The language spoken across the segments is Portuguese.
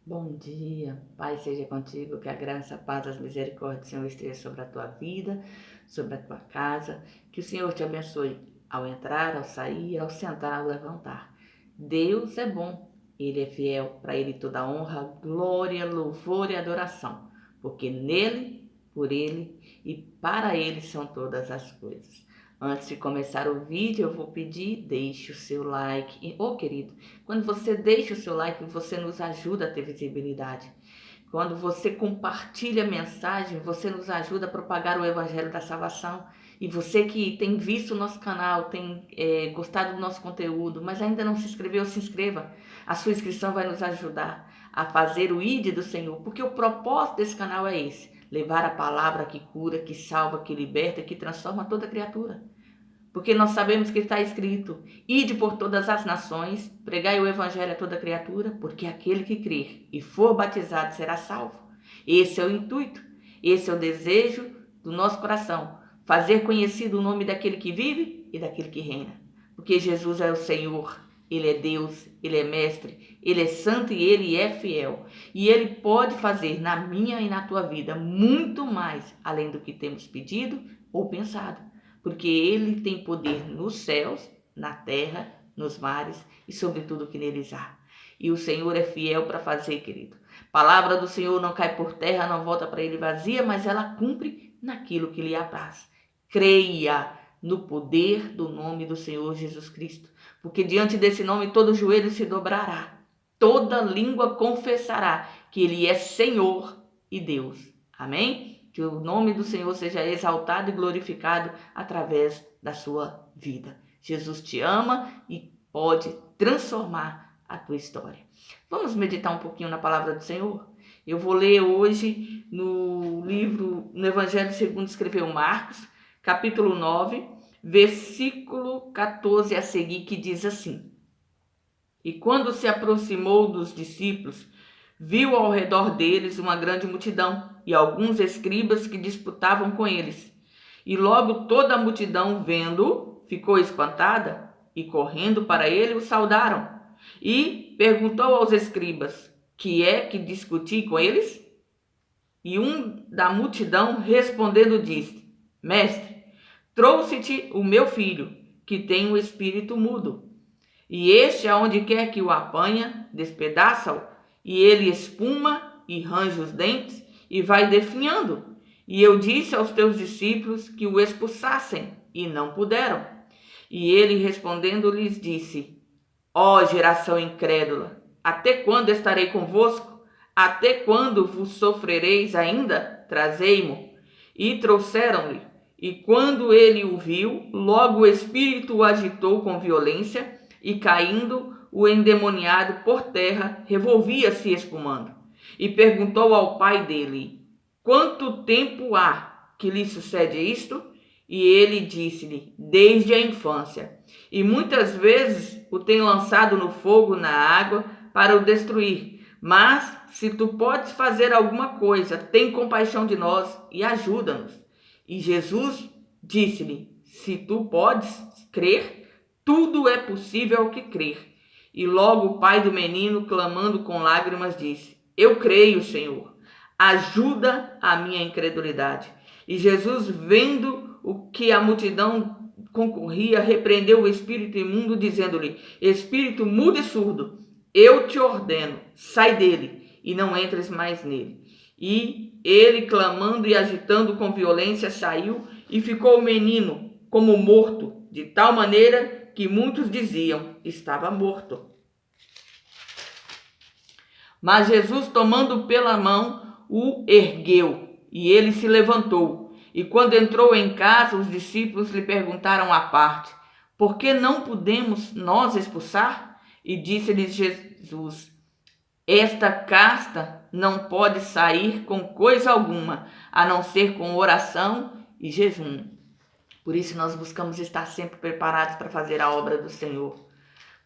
Bom dia, Pai seja contigo, que a graça, a paz, as misericórdias do Senhor esteja sobre a tua vida, sobre a tua casa, que o Senhor te abençoe ao entrar, ao sair, ao sentar, ao levantar. Deus é bom, Ele é fiel, para Ele toda honra, glória, louvor e adoração, porque nele, por Ele e para Ele são todas as coisas. Antes de começar o vídeo, eu vou pedir, deixe o seu like. Querido, quando você deixa o seu like, você nos ajuda a ter visibilidade. Quando você compartilha a mensagem, você nos ajuda a propagar o Evangelho da Salvação. E você que tem visto o nosso canal, tem gostado do nosso conteúdo, mas ainda não se inscreveu, se inscreva. A sua inscrição vai nos ajudar a fazer o ID do Senhor, porque o propósito desse canal é esse: levar a palavra que cura, que salva, que liberta, que transforma toda criatura. Porque nós sabemos que está escrito: ide por todas as nações, pregai o evangelho a toda criatura, porque aquele que crer e for batizado será salvo. Esse é o intuito, esse é o desejo do nosso coração: fazer conhecido o nome daquele que vive e daquele que reina. Porque Jesus é o Senhor, Ele é Deus, Ele é mestre, Ele é santo e Ele é fiel. E Ele pode fazer na minha e na tua vida muito mais além do que temos pedido ou pensado, porque Ele tem poder nos céus, na terra, nos mares e sobre tudo que neles há. E o Senhor é fiel para fazer, querido. Palavra do Senhor não cai por terra, não volta para Ele vazia, mas ela cumpre naquilo que lhe apraz. Creia no poder do nome do Senhor Jesus Cristo, porque diante desse nome todo joelho se dobrará, toda língua confessará que Ele é Senhor e Deus. Amém? Que o nome do Senhor seja exaltado e glorificado através da sua vida. Jesus te ama e pode transformar a tua história. Vamos meditar um pouquinho na palavra do Senhor? Eu vou ler hoje no Evangelho segundo escreveu Marcos, capítulo 9, versículo 14 a seguir, que diz assim: E quando se aproximou dos discípulos, viu ao redor deles uma grande multidão e alguns escribas que disputavam com eles. E logo toda a multidão, vendo-o, ficou espantada e, correndo para ele, o saudaram. E perguntou aos escribas: Que é que discuti com eles? E um da multidão, respondendo, disse: Mestre, trouxe-te o meu filho, que tem o espírito mudo. E este, aonde quer que o apanha, despedaça-o, e ele espuma e range os dentes e vai definhando. E eu disse aos teus discípulos que o expulsassem, e não puderam. E ele respondendo lhes disse: Ó geração incrédula, até quando estarei convosco? Até quando vos sofrereis ainda? Trazei-mo. E trouxeram-lhe. E quando ele o viu, logo o espírito o agitou com violência, e caindo, o endemoniado por terra revolvia-se espumando. E perguntou ao pai dele: Quanto tempo há que lhe sucede isto? E ele disse-lhe: Desde a infância. E muitas vezes o tem lançado no fogo, na água, para o destruir. Mas, se tu podes fazer alguma coisa, tem compaixão de nós e ajuda-nos. E Jesus disse-lhe: Se tu podes crer, tudo é possível ao que crer. E logo o pai do menino, clamando com lágrimas, disse: Eu creio, Senhor, ajuda a minha incredulidade. E Jesus, vendo o que a multidão concorria, repreendeu o espírito imundo, dizendo-lhe: Espírito mudo e surdo, eu te ordeno, sai dele e não entres mais nele. E ele, clamando e agitando com violência, saiu, e ficou o menino como morto, de tal maneira que muitos diziam: estava morto. Mas Jesus, tomando pela mão, o ergueu, e ele se levantou. E quando entrou em casa, os discípulos lhe perguntaram à parte: Por que não podemos nós expulsar? E disse-lhes Jesus: Esta casta não pode sair com coisa alguma, a não ser com oração e jejum. Por isso nós buscamos estar sempre preparados para fazer a obra do Senhor.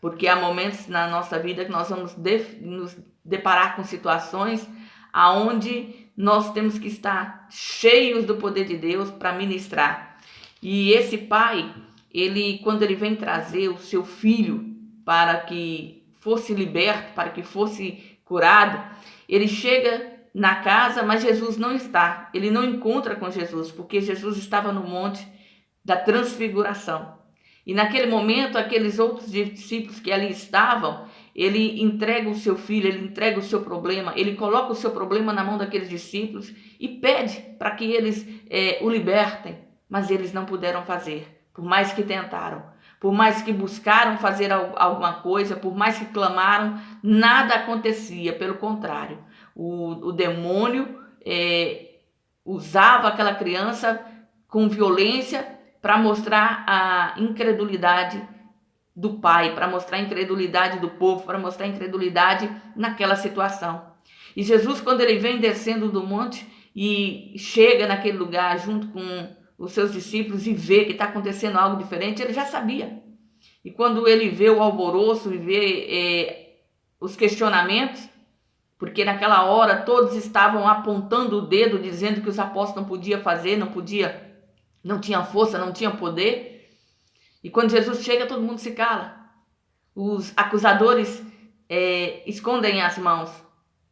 Porque há momentos na nossa vida que nós vamos nos deparar com situações aonde nós temos que estar cheios do poder de Deus para ministrar. E esse pai, quando ele vem trazer o seu filho para que fosse liberto, para que fosse curado, ele chega na casa, mas Jesus não está. Ele não encontra com Jesus, porque Jesus estava no monte da transfiguração. E naquele momento, aqueles outros discípulos que ali estavam, ele entrega o seu filho, ele entrega o seu problema, ele coloca o seu problema na mão daqueles discípulos e pede para que eles o libertem, mas eles não puderam fazer, por mais que tentaram, por mais que buscaram fazer alguma coisa, por mais que clamaram, nada acontecia, pelo contrário, o demônio usava aquela criança com violência para mostrar a incredulidade do pai, para mostrar a incredulidade do povo, para mostrar a incredulidade naquela situação. E Jesus, quando ele vem descendo do monte e chega naquele lugar junto com os seus discípulos e vê que está acontecendo algo diferente, ele já sabia. E quando ele vê o alvoroço e vê os questionamentos, porque naquela hora todos estavam apontando o dedo, dizendo que os apóstolos não podiam fazer, não tinha força, não tinha poder. E quando Jesus chega, todo mundo se cala. Os acusadores escondem as mãos.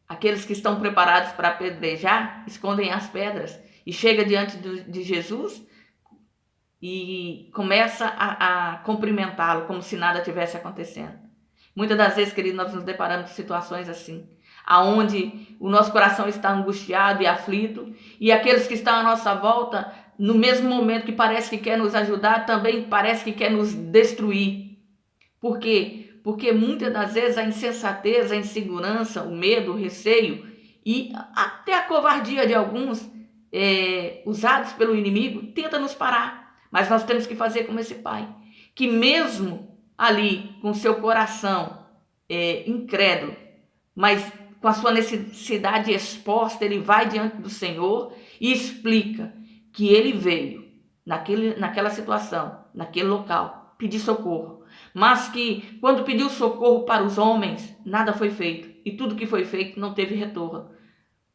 Aqueles que estão preparados para apedrejar, escondem as pedras. E chega diante de Jesus e começa a cumprimentá-lo, como se nada tivesse acontecendo. Muitas das vezes, querido, nós nos deparamos com situações assim, aonde o nosso coração está angustiado e aflito, e aqueles que estão à nossa volta, no mesmo momento que parece que quer nos ajudar, também parece que quer nos destruir. Por quê? Porque muitas das vezes a insensatez, a insegurança, o medo, o receio e até a covardia de alguns usados pelo inimigo tenta nos parar. Mas nós temos que fazer como esse pai, que mesmo ali com seu coração incrédulo, mas com a sua necessidade exposta, ele vai diante do Senhor e explica que ele veio naquela situação, naquele local, pedir socorro. Mas que quando pediu socorro para os homens, nada foi feito. E tudo que foi feito não teve retorno.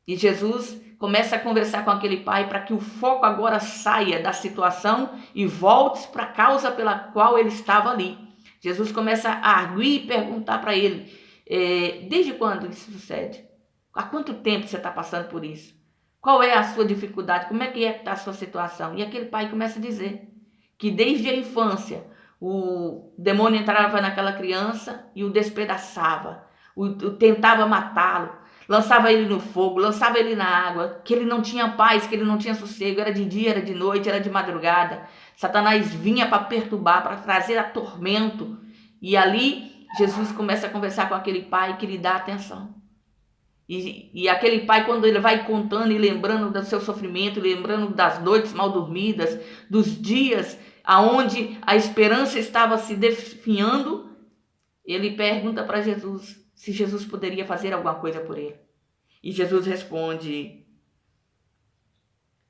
E Jesus começa a conversar com aquele pai para que o foco agora saia da situação e volte para a causa pela qual ele estava ali. Jesus começa a arguir e perguntar para ele, desde quando isso sucede? Há quanto tempo você está passando por isso? Qual é a sua dificuldade? Como é que está a sua situação? E aquele pai começa a dizer que desde a infância o demônio entrava naquela criança e o despedaçava, tentava matá-lo, lançava ele no fogo, lançava ele na água, que ele não tinha paz, que ele não tinha sossego, era de dia, era de noite, era de madrugada. Satanás vinha para perturbar, para trazer atormento. E ali Jesus começa a conversar com aquele pai que lhe dá atenção. E aquele pai, quando ele vai contando e lembrando do seu sofrimento, lembrando das noites mal dormidas, dos dias aonde a esperança estava se definhando, ele pergunta para Jesus se Jesus poderia fazer alguma coisa por ele. E Jesus responde: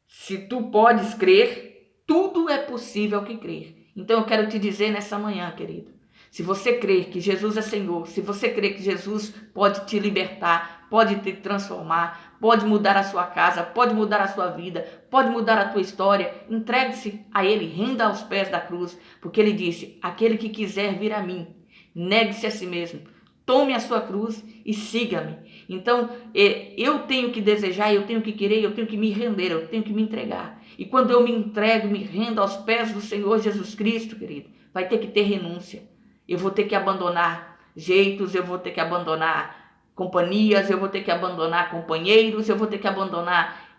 se tu podes crer, tudo é possível que crer. Então eu quero te dizer nessa manhã, querido, se você crer que Jesus é Senhor, se você crer que Jesus pode te libertar, pode te transformar, pode mudar a sua casa, pode mudar a sua vida, pode mudar a tua história, entregue-se a Ele, renda aos pés da cruz, porque Ele disse: aquele que quiser vir a mim, negue-se a si mesmo, tome a sua cruz e siga-me. Então, eu tenho que desejar, eu tenho que querer, eu tenho que me render, eu tenho que me entregar. E quando eu me entrego, me rendo aos pés do Senhor Jesus Cristo, querido, vai ter que ter renúncia. Eu vou ter que abandonar jeitos, eu vou ter que abandonar companhias, eu vou ter que abandonar companheiros, eu vou ter que abandonar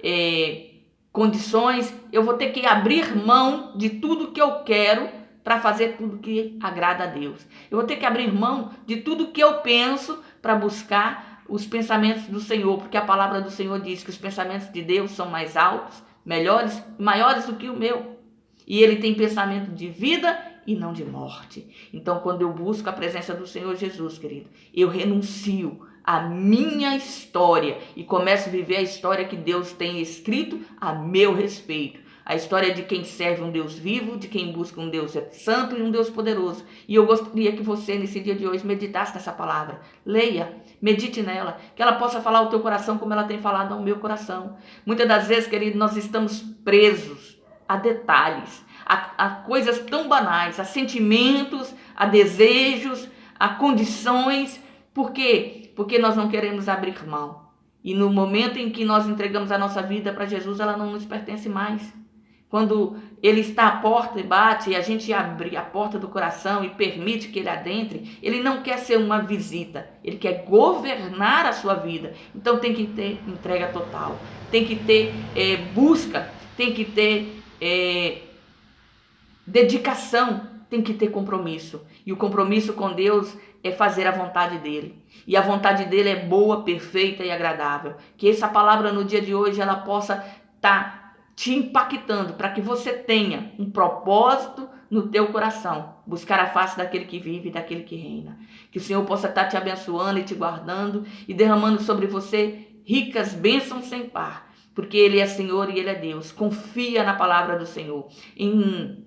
condições, eu vou ter que abrir mão de tudo que eu quero para fazer tudo que agrada a Deus. Eu vou ter que abrir mão de tudo que eu penso para buscar os pensamentos do Senhor, porque a palavra do Senhor diz que os pensamentos de Deus são mais altos, melhores e maiores do que o meu. E Ele tem pensamento de vida e não de morte. Então, quando eu busco a presença do Senhor Jesus, querido, eu renuncio a minha história e começo a viver a história que Deus tem escrito a meu respeito. A história de quem serve um Deus vivo, de quem busca um Deus santo e um Deus poderoso. E eu gostaria que você, nesse dia de hoje, meditasse nessa palavra. Leia, medite nela, que ela possa falar ao teu coração como ela tem falado ao meu coração. Muitas das vezes, querido, nós estamos presos a detalhes, a coisas tão banais, a sentimentos, a desejos, a condições. Por quê? Porque nós não queremos abrir mão. E no momento em que nós entregamos a nossa vida para Jesus, ela não nos pertence mais. Quando ele está à porta e bate, e a gente abre a porta do coração e permite que ele adentre, ele não quer ser uma visita, ele quer governar a sua vida. Então tem que ter entrega total, tem que ter busca, tem que ter dedicação, tem que ter compromisso. E o compromisso com Deus é fazer a vontade dele. E a vontade dele é boa, perfeita e agradável. Que essa palavra no dia de hoje ela possa estar te impactando para que você tenha um propósito no teu coração. Buscar a face daquele que vive e daquele que reina. Que o Senhor possa estar te abençoando e te guardando e derramando sobre você ricas bênçãos sem par. Porque Ele é Senhor e Ele é Deus. Confia na palavra do Senhor. Em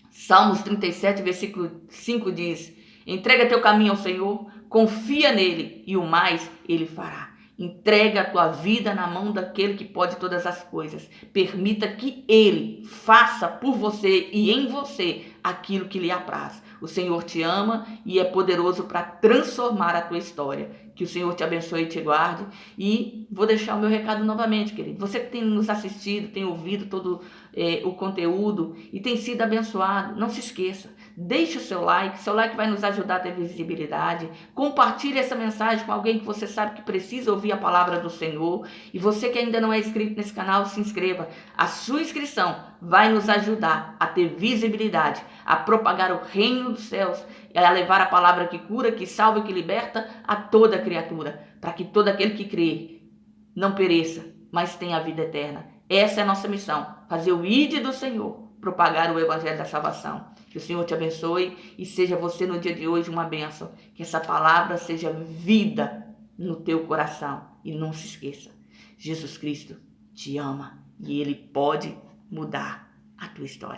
Salmos 37, versículo 5 diz: entrega teu caminho ao Senhor, confia nele e o mais ele fará. Entrega a tua vida na mão daquele que pode todas as coisas. Permita que ele faça por você e em você aquilo que lhe apraz. O Senhor te ama e é poderoso para transformar a tua história. Que o Senhor te abençoe e te guarde. E vou deixar o meu recado novamente, querido. Você que tem nos assistido, tem ouvido todo o conteúdo e tem sido abençoado, não se esqueça. Deixe o seu like vai nos ajudar a ter visibilidade. Compartilhe essa mensagem com alguém que você sabe que precisa ouvir a palavra do Senhor. E você que ainda não é inscrito nesse canal, se inscreva. A sua inscrição vai nos ajudar a ter visibilidade, a propagar o reino dos céus, a levar a palavra que cura, que salva e que liberta a toda criatura, para que todo aquele que crê não pereça, mas tenha a vida eterna. Essa é a nossa missão, fazer o ID do Senhor, propagar o evangelho da salvação. Que o Senhor te abençoe e seja você no dia de hoje uma bênção. Que essa palavra seja vida no teu coração. E não se esqueça, Jesus Cristo te ama e Ele pode mudar a tua história.